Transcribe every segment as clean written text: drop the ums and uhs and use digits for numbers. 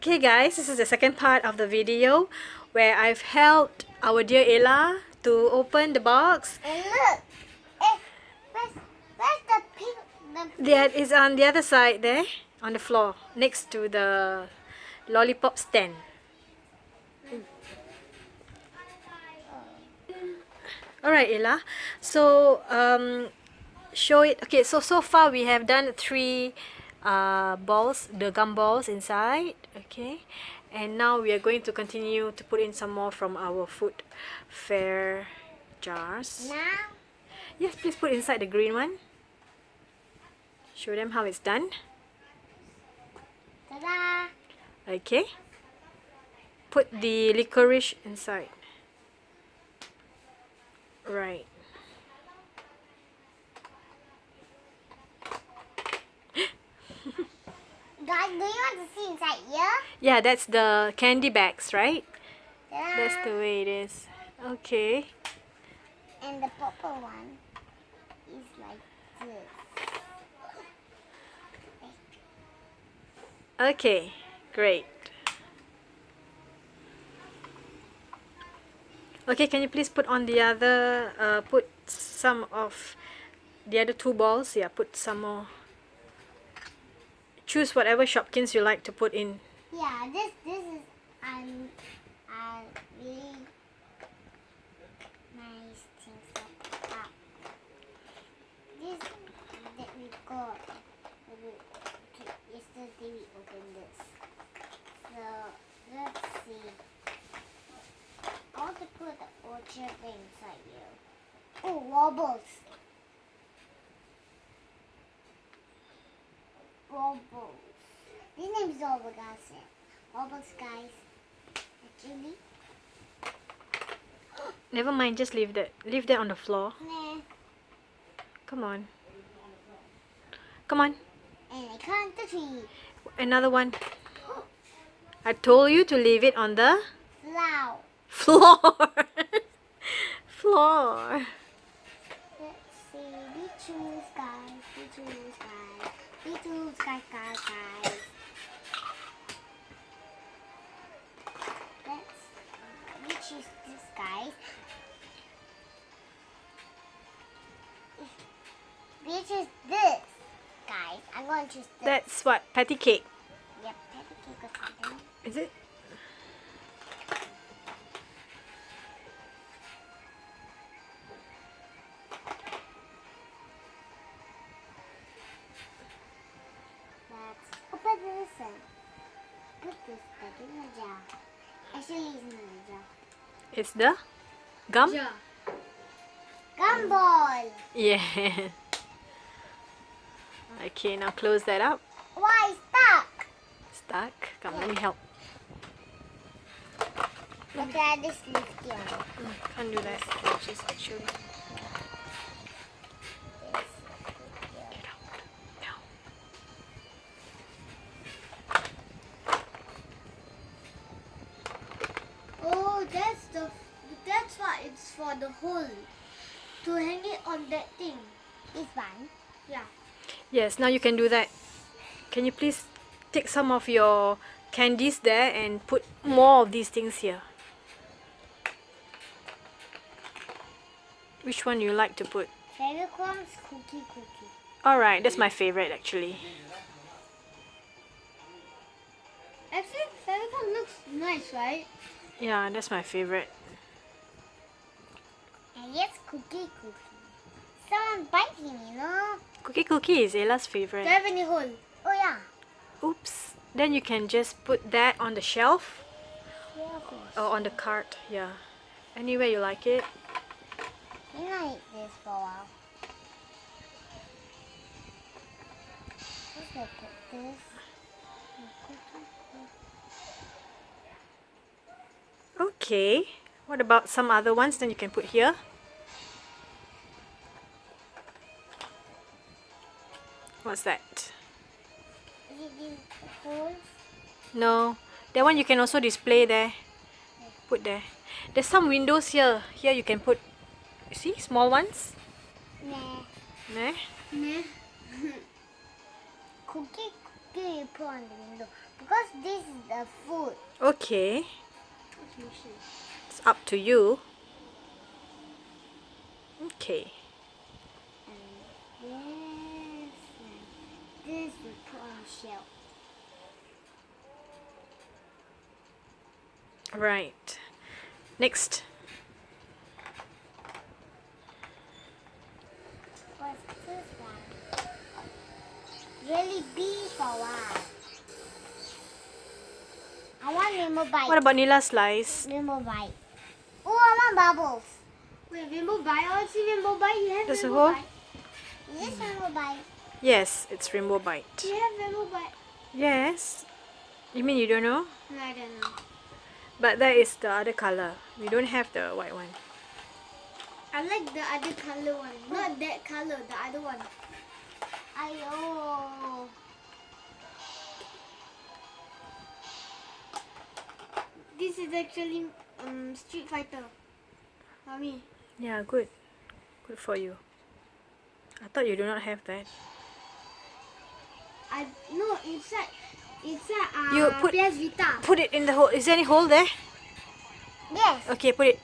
Okay guys, this is the second part of the video where I've helped our dear Ayla to open the box. And look, where's the pink? That is on the other side there, on the floor, next to the lollipop stand. Alright Ayla, so show it. Okay, so far we have done 3 balls, the gumballs inside. Okay, and now we are going to continue to put in some more from our food fair jars. Now? Yes, please put inside the green one. Show them how it's done. Ta-da! Okay, put the licorice inside. Right. Guys, do you want to see inside here? Yeah, that's the candy bags, right? Ta-da! That's the way it is. Okay. And the purple one is like this. Okay, great. Okay, can you please put on the other, put some of the other 2 balls? Yeah, put some more. Choose whatever Shopkins you like to put in. Yeah, this is really nice things like that. This that we got yesterday we opened this. So let's see. I want to put the orchard thing inside here. Oh, wobbles. Wobbles. This name is Wobble, guys. Wobbles, guys. Actually. Never mind, just leave that. Leave that on the floor. Nah. Come on. Come on. And I can't touch it. Another one. I told you to leave it on the Flower. floor. Floor. Let's see. We choose, guys. We choose, guys. We choose, guys. We choose this, guys. We choose this, guys. I'm going to choose this. That's what? Patty cake. Yep, patty cake or something. Is it? Let's open this and put this back in the jar. Actually, it's not a jar. It's the gum? Jar. Gumball. Yeah. Okay, now close that up. Why stuck? Stuck. Come, let me help. Look at this lifty on it. Can't do that. Just actually. This. Get out. Now. Oh, that's why it's for the hole. To hang it on that thing. This one. Yeah. Yes, now you can do that. Can you please take some of your candies there and put more of these things here? Which one you like to put? Fairy crumbs, cookie. Alright, that's my favorite actually. Actually, Fevicol looks nice, right? Yeah, that's my favorite. And yes, cookie. Someone biting, you know. Cookie is Ayla's favorite. Do you have any hole? Oh yeah. Oops. Then you can just put that on the shelf Yeah, or on the cart. Yeah. Anywhere you like it. you might eat this for a while. Let's put this. Okay. What about some other ones? Then you can put here. What's that? Is it these holes? No. That one you can also display there. Put there. There's some windows here. Here you can put, you see, small ones. Nah. There. Nah. Cookie you put on the window. Because this is the food. Okay, Okay, sure. it's up to you. Okay. And this we put on the shelf. Right. Next. What's this one? Really big or what? I want rainbow bite. What about Nila slice? Rainbow bite. Oh, I want bubbles. Wait, rainbow bite? I want to see rainbow bite. You have There's a rainbow hole? bite? Is this rainbow bite? Yes, it's rainbow bite. You have rainbow bite? Yes. You mean you don't know? No, I don't know. But that is the other color. We don't have the white one. I like the other color one. Not that color, the other one. Ayo. This is actually Street Fighter. Mommy. Yeah, good. Good for you. I thought you do not have that. No, inside You put- PS Vita. Put it in the hole. Is there any hole there? Yes. Okay, put it.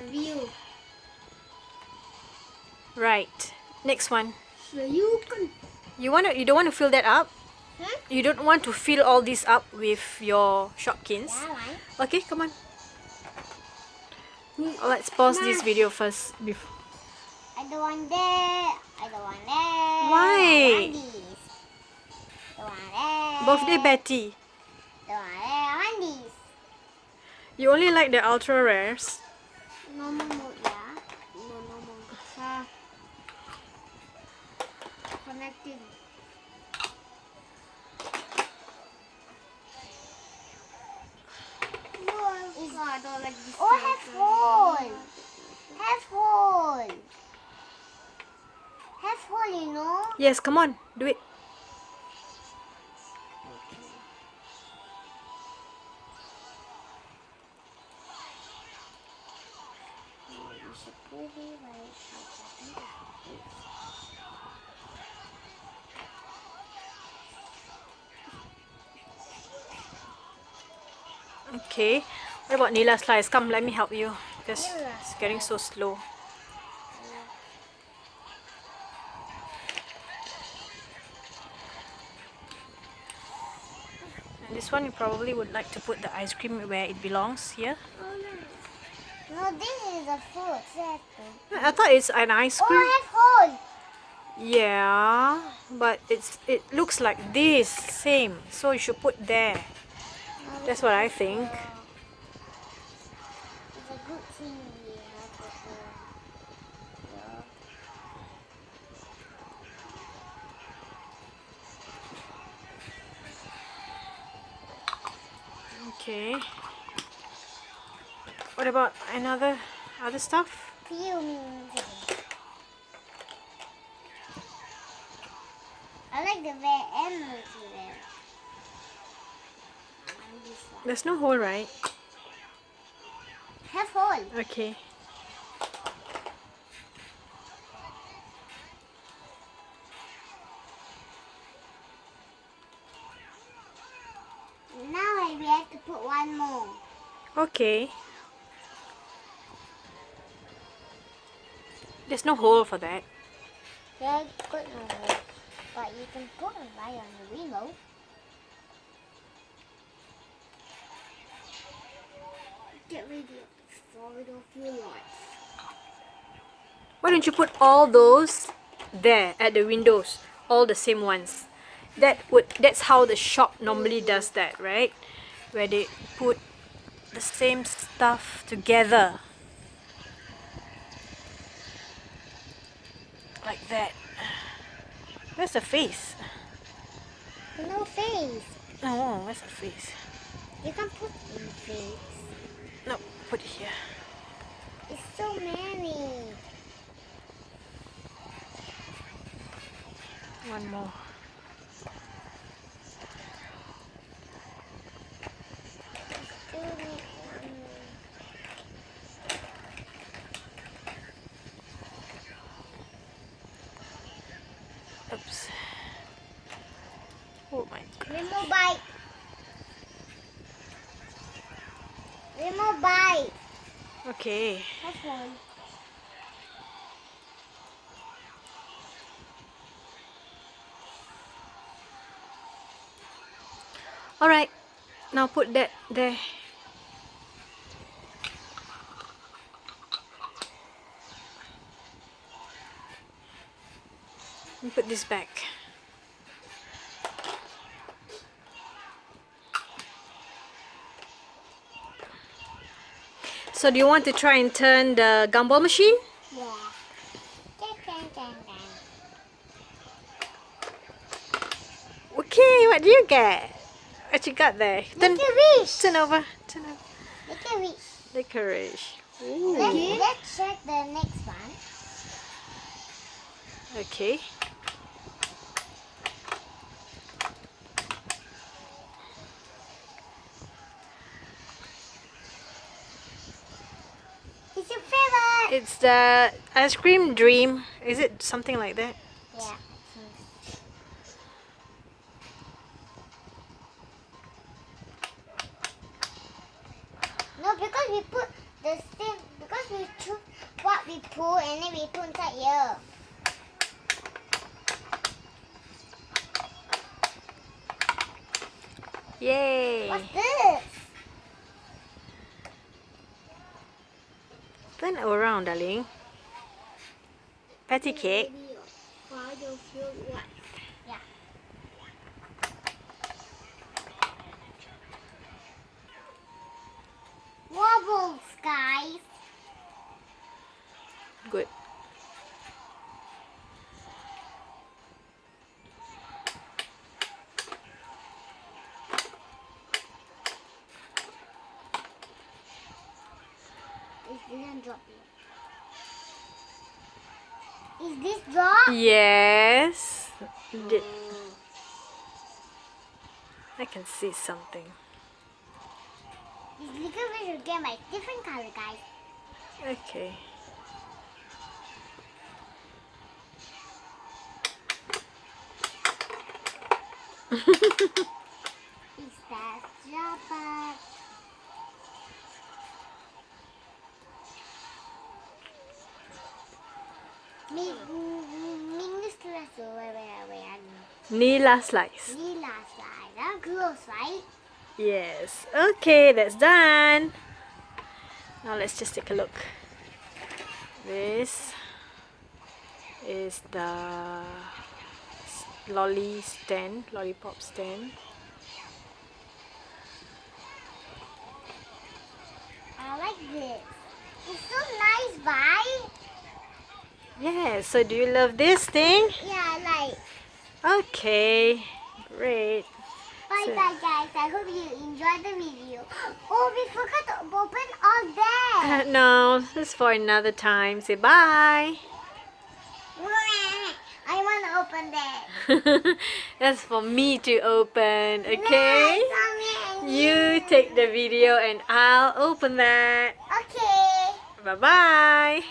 View. Right. Next one. So you can. You don't want to fill that up? Hmm? You don't want to fill all this up with your Shopkins? That one. Okay, come on. Let's pause this video first. I don't want that. I don't want that. Why? I want these. Don't want that. Birthday Betty. Don't want that. I want these. You only like the ultra rares. Normal mode, yeah. No, normal. Connecting. No, I don't like this. Oh, have hole. Have hole. Have hole, you know. Yes, come on. Do it. You should put it right. Okay. What about Nila slice? Come, let me help you. Because Nila it's getting so slow. And this one you probably would like to put the ice cream where it belongs here. No, this is a fruit. I thought it's an ice Oh, cream. have hole. Yeah, but it looks like this same. So you should put there. That's what I think. It's a good thing we have a hole. Okay. What about other stuff? I like the bear and Mochi bear. And this one. There's no hole, right? Have hole. Okay. Now we have to put one more. Okay. There's no hole for that. Yeah, put no hole. But you can put a light on the remote. Get ready to fall off your life. Why don't you put all those there at the windows, all the same ones? That's how the shop normally does that, right? Where they put the same stuff together. Like that. Where's the face? No face. Oh, where's the face? You can put in the face. No, put it here. It's so many. One more. Oops. Oh my Remove bite. Remove bite. Okay. That's one. Alright. Now put that there. And put this back. So do you want to try and turn the gumball machine? Yeah. Dun, dun, dun, dun. Okay, what do you get? What you got there? Turn, Licorice. turn over. Turn over. Licorice. Licorice. Ooh. Let's check the next one. Okay. It's your favorite. It's the ice cream dream. Is it something like that? Yeah. No, because we put the same, because we choose what we pull and then we put inside here. Yay! What's this? Turn around, darling. Patty cake. Yeah. Wobbles, guys. Good. Is this drop here? Is this drop? Yes. I can see something. This licorice will get my different color, guys. Okay. Is that dropper? Where? Nila slice. Lila slide. That close, right? Yes. Okay, that's done. Now let's just take a look. This is the lollipop stand. I like this. It's so nice, bye. Yeah, so do you love this thing? Yeah, I like. Okay, great. Bye So- bye, guys. I hope you enjoyed the video. Oh, we forgot to open all that. No, this is for another time. Say bye. I want to open that. That's for me to open, okay? Nice, Mommy, and You take the video and I'll open that. Okay. Bye bye.